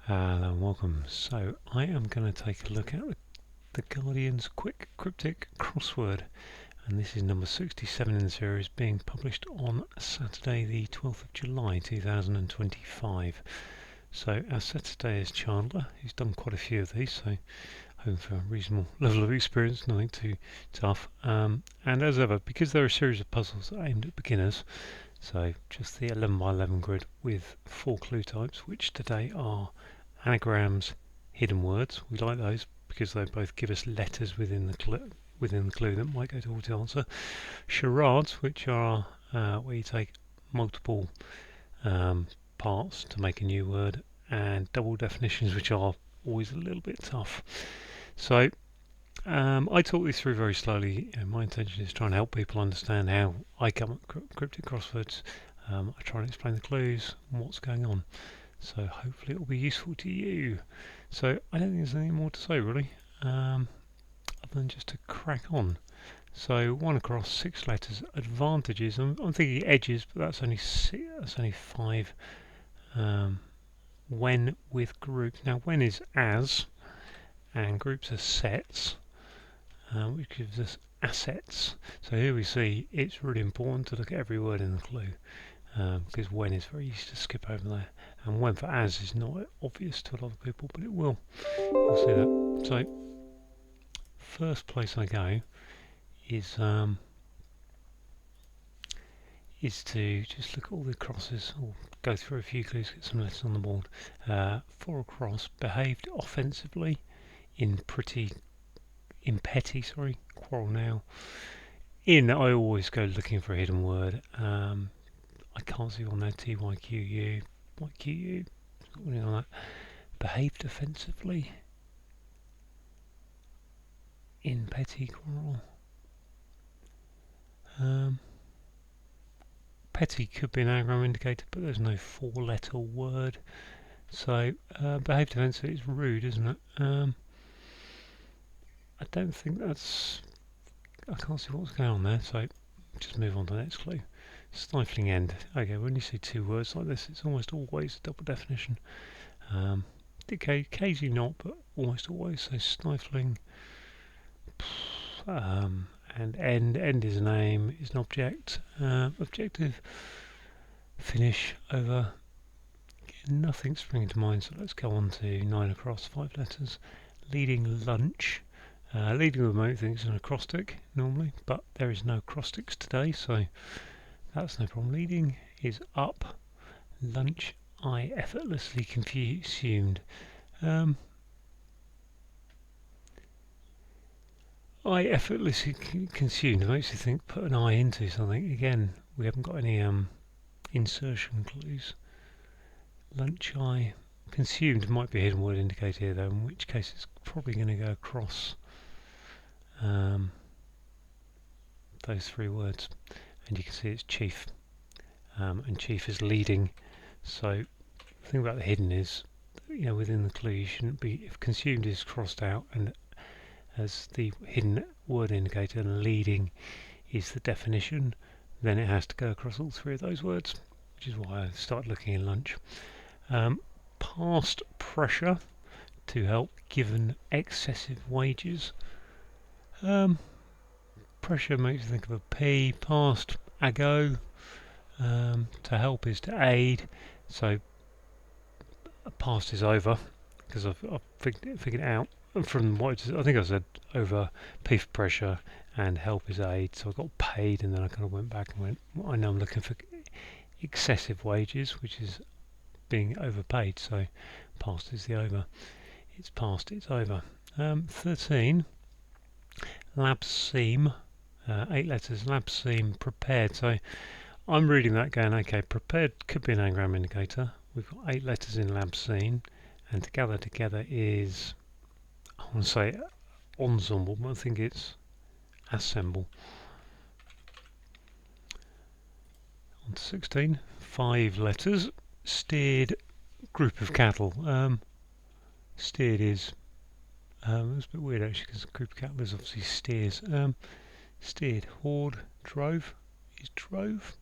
Hello and welcome. So I am going to take a look at the Guardian's Quick Cryptic crossword, and this is number 67 in the series, being published on Saturday the 12th of July 2025. So our set today is Chandler, who's done quite a few of these, so hoping for a reasonable level of experience, nothing too tough. And as ever, because there are a series of puzzles aimed at beginners, so just the 11 by 11 grid with 4 clue types, which today are anagrams, hidden words. We like those because they both give us letters within the clue that might go towards the answer. Charades, which are where you take multiple parts to make a new word, and double definitions, which are always a little bit tough. So I talk these through very slowly. My intention is to try and help people understand how I come up with cryptic crosswords. I try and explain the clues and what's going on. So hopefully it will be useful to you. So I don't think there's anything more to say really, other than just to crack on. So 1 across, 6 letters. Advantages. I'm thinking edges, but that's only 5. When with group. Now when is as, and groups are sets, which gives us assets. So here we see it's really important to look at every word in the clue. Because when is very easy to skip over there, and when for as is not obvious to a lot of people, but it will. You'll see that. So first place I go is to just look at all the crosses, or go through a few clues, get some letters on the board. 4 across, behaved offensively, in petty, quarrel now. In, I always go looking for a hidden word. I can't see on there TYQU, YQU, something like that. Behaved offensively. In petty quarrel. Petty could be an anagram indicator, but there's no 4-letter word. So behaved offensively is rude, isn't it? I don't think that's... I can't see what's going on there, so just move on to the next clue. Stifling end. Okay, when you see 2 words like this, it's almost always a double definition. Occasionally not, but almost always. So stifling. And end is an aim, is an object. Objective. Finish. Over. Nothing springing to mind, so let's go on to 9 across, 5 letters. Leading lunch. Leading with remote things an acrostic normally, but there is no acrostics today, so that's no problem. Leading is up. Lunch, I effortlessly consumed. I effortlessly consumed. It makes you think, put an I into something. Again, we haven't got any insertion clues. Lunch, I consumed might be a hidden word indicator here, though, in which case it's probably going to go across those 3 words. And you can see it's chief, and chief is leading. So the thing about the hidden is, within the clue you shouldn't be, if consumed is crossed out and as the hidden word indicator and leading is the definition, then it has to go across all 3 of those words, which is why I started looking in lunch. Past pressure to help given excessive wages. Pressure makes you think of a P. Past, ago. To help is to aid. So past is over, because I've figured it out from what I think I said. Over P for pressure and help is aid. So I got paid, and then I kind of went back and went, well, I know I'm looking for excessive wages, which is being overpaid. So past is the over. It's past, it's over. 13. Lab seam. 8 letters. Lab seam. Prepared. So I'm reading that going, okay, prepared could be an anagram indicator. We've got 8 letters in lab scene, and together is, I want to say ensemble, but I think it's assemble. On to 16, 5 letters. Steered group of cattle. Steered is, it's a bit weird actually, because a group of cattle is obviously steers. Steered, horde, drove, is drove?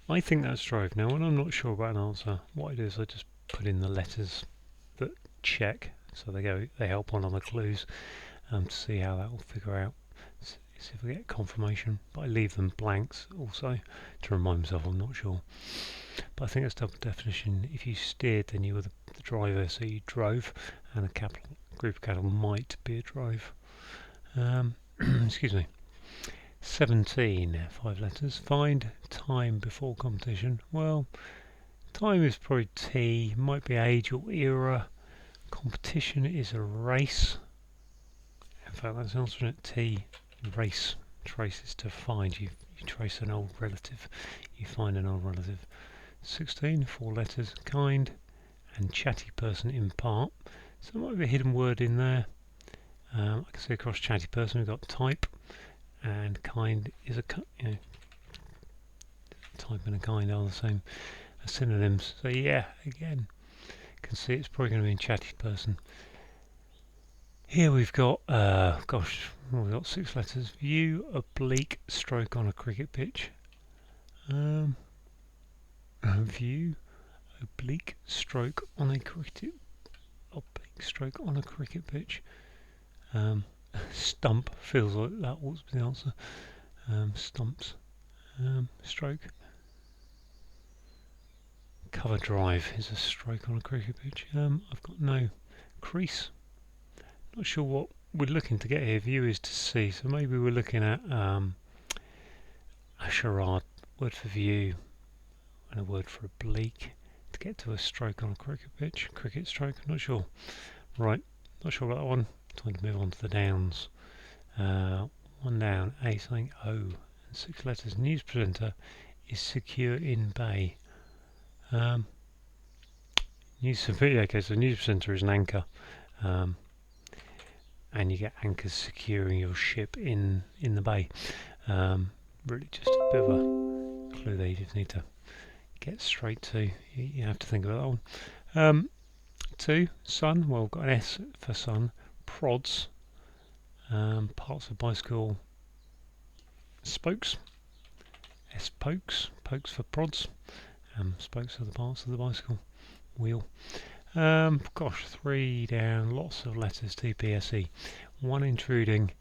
I think that's drove now, and I'm not sure about an answer. What I do is I just put in the letters that check, so they help on the clues to see how that will figure out. See if we get confirmation, but I leave them blanks also to remind myself I'm not sure. But I think that's double definition. If you steered, then you were the driver, so you drove, and a group of cattle might be a drove. Excuse me. 17, 5 letters. Find time before competition. Well, time is probably T, might be age or era. Competition is a race. In fact, that's alternate T, race. Trace is to find. You trace an old relative. You find an old relative. 16, 4 letters. Kind and chatty person in part. So there might be a hidden word in there. I can see across chatty person we've got type, and kind is type and a kind are the same as synonyms. So yeah, again, you can see it's probably going to be in chatty person. Here we've got, we've got 6 letters. View oblique stroke on a cricket pitch. View oblique stroke on a cricket pitch. Stump feels like that was the answer. Stumps. Stroke. Cover drive is a stroke on a cricket pitch. I've got no crease. Not sure what we're looking to get here. View is to see, so maybe we're looking at a charade, word for view and a word for oblique to get to a stroke on a cricket pitch. Cricket stroke, I'm not sure. Right, not sure about that one. Time to move on to the downs. 1 down, A something O, and 6 letters. News presenter is secure in bay. News presenter is an anchor, and you get anchors securing your ship in the bay. Really just a bit of a clue there. You just need to get straight to. You have to think about that one. 2, sun. Well, we've got an S for sun. Prods. Parts of bicycle. Spokes. S pokes. Pokes for prods. Spokes are the parts of the bicycle wheel. 3 down. Lots of letters. TPSE. 1 intruding.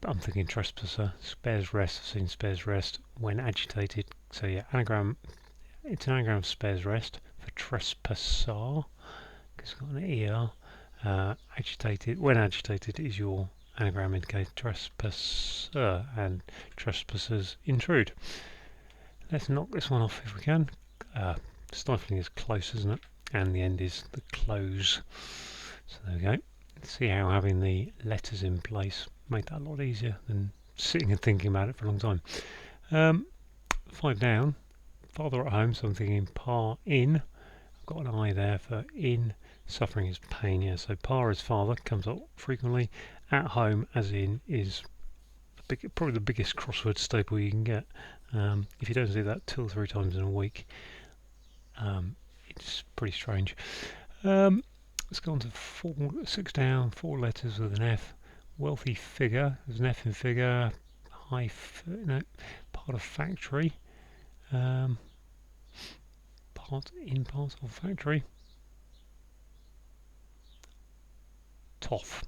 I'm thinking trespasser. Spares rest. I've seen spares rest when agitated. So yeah, anagram. It's an anagram of spares rest for trespasser, because it's got an ER. Agitated. When agitated is your anagram indicator. Trespasser, and trespassers intrude. Let's knock this one off if we can. Stifling is close, isn't it? And the end is the close. So there we go. Let's see how having the letters in place made that a lot easier than sitting and thinking about it for a long time. 5 down. Father at home, so I'm thinking par in. I've got an I there for in. Suffering is pain, yeah. So par is father, comes up frequently. At home, as in, is probably the biggest crossword staple you can get. If you don't do that 2 or 3 times in a week, it's pretty strange. Let's go on to 6 down, 4 letters with an F. Wealthy figure, there's an F in figure. Part of factory. Part of factory. Toff.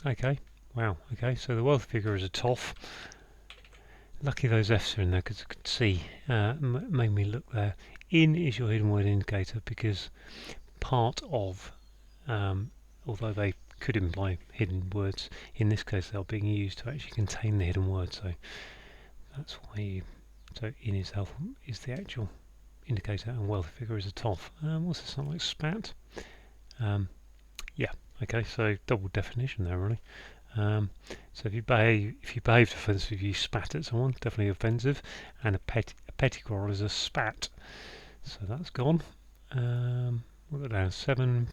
Okay. Wow. Okay. So the wealthy figure is a toff. Lucky those F's are in there because I could see. Made me look there. In is your hidden word indicator because part of, although they could imply hidden words, in this case they are being used to actually contain the hidden word. So that's why so in itself is the actual indicator, and wealthy figure is a toff. What's this sound like? Spat. Yeah. Okay. So double definition there, really. So if you behaved offensively, you spat at someone, definitely offensive, and a petty quarrel is a spat. So that's gone. We'll go down 7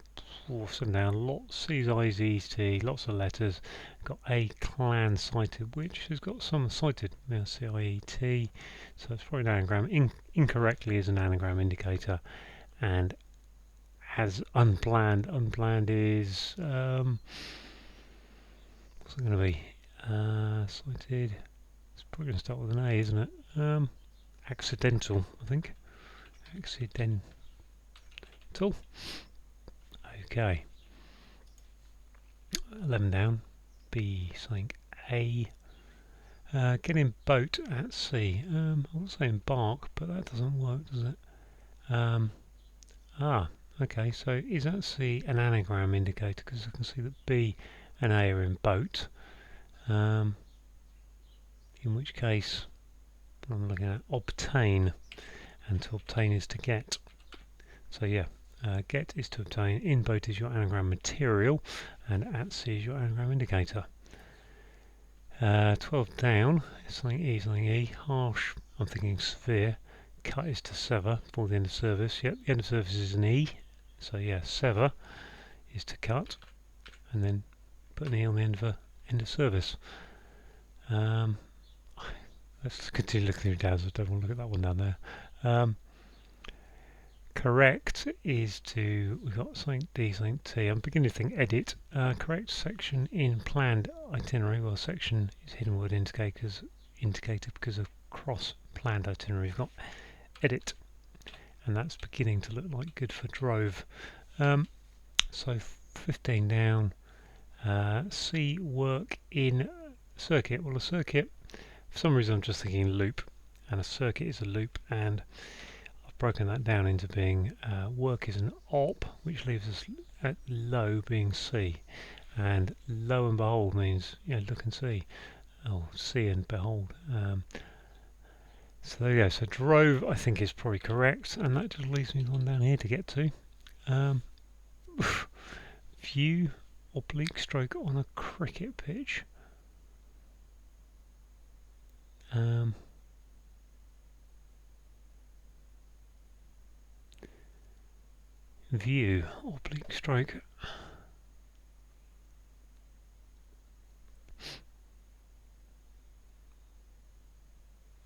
down. Lots C's, I's, E's, T, lots of letters. Got a clan cited, which has got some cited. C-I-E-T. So it's probably an anagram. Incorrectly is an anagram indicator, and as unplanned. Unplanned is what's it going to be? Cited. It's probably going to start with an A, isn't it? Accidental, I think. Accidental. Okay. 11 down. B something A. Getting boat at sea. I was saying bark, but that doesn't work, does it? Okay, so is at sea an anagram indicator? Because I can see that B and A are in boat. In which case, what I'm looking at, obtain, and to obtain is to get. So yeah, get is to obtain, in boat is your anagram material, and at sea is your anagram indicator. 12 down, something E, harsh, I'm thinking severe, cut is to sever, for the end of service. Yep, the end of service is an E, so yeah, sever is to cut, and then put an E on the end of service. Let's continue looking through down, so I don't want to look at that one down there. Correct is to, we've got something D, something T. I'm beginning to think edit. Correct section in planned itinerary. Well, section is hidden word indicator because of cross planned itinerary. We've got edit, and that's beginning to look like good for drove. So 15 down. C, work in circuit. Well, a circuit, for some reason I'm just thinking loop, and a circuit is a loop, and broken that down into being work is an op, which leaves us at low being C, and lo and behold means look and see, see and behold. So there you go. So drove I think is probably correct, and that just leaves me one down here to get to. View oblique stroke on a cricket pitch. View oblique stroke.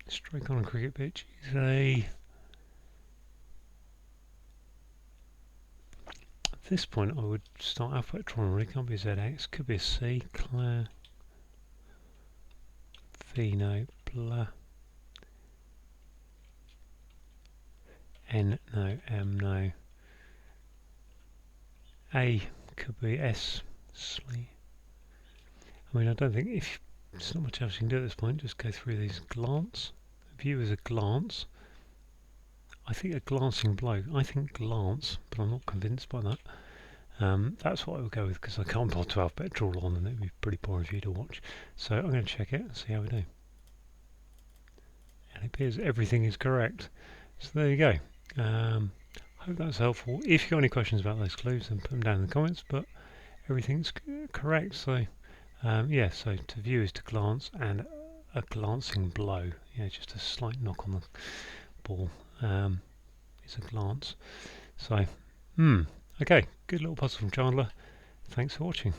Stroke on a cricket pitch is a. At this point, I would start alphabetical. It can't be ZX. Could be a C. Claire. V no. Blah. N no. M no. A could be S. Slee. I mean, I don't think if there's not much else you can do at this point. Just go through these. Glance. View is a glance. I think a glancing blow. I think glance, but I'm not convinced by that. That's what I would go with because I can't bother to alphabetical on, and it would be pretty boring for you to watch. So I'm going to check it and see how we do. And it appears everything is correct. So there you go. Hope that's helpful. If you've got any questions about those clues, then put them down in the comments. But everything's correct. So yeah. So to view is to glance, and a glancing blow. Yeah, just a slight knock on the ball. Is a glance. So, okay, good little puzzle from Chandler. Thanks for watching.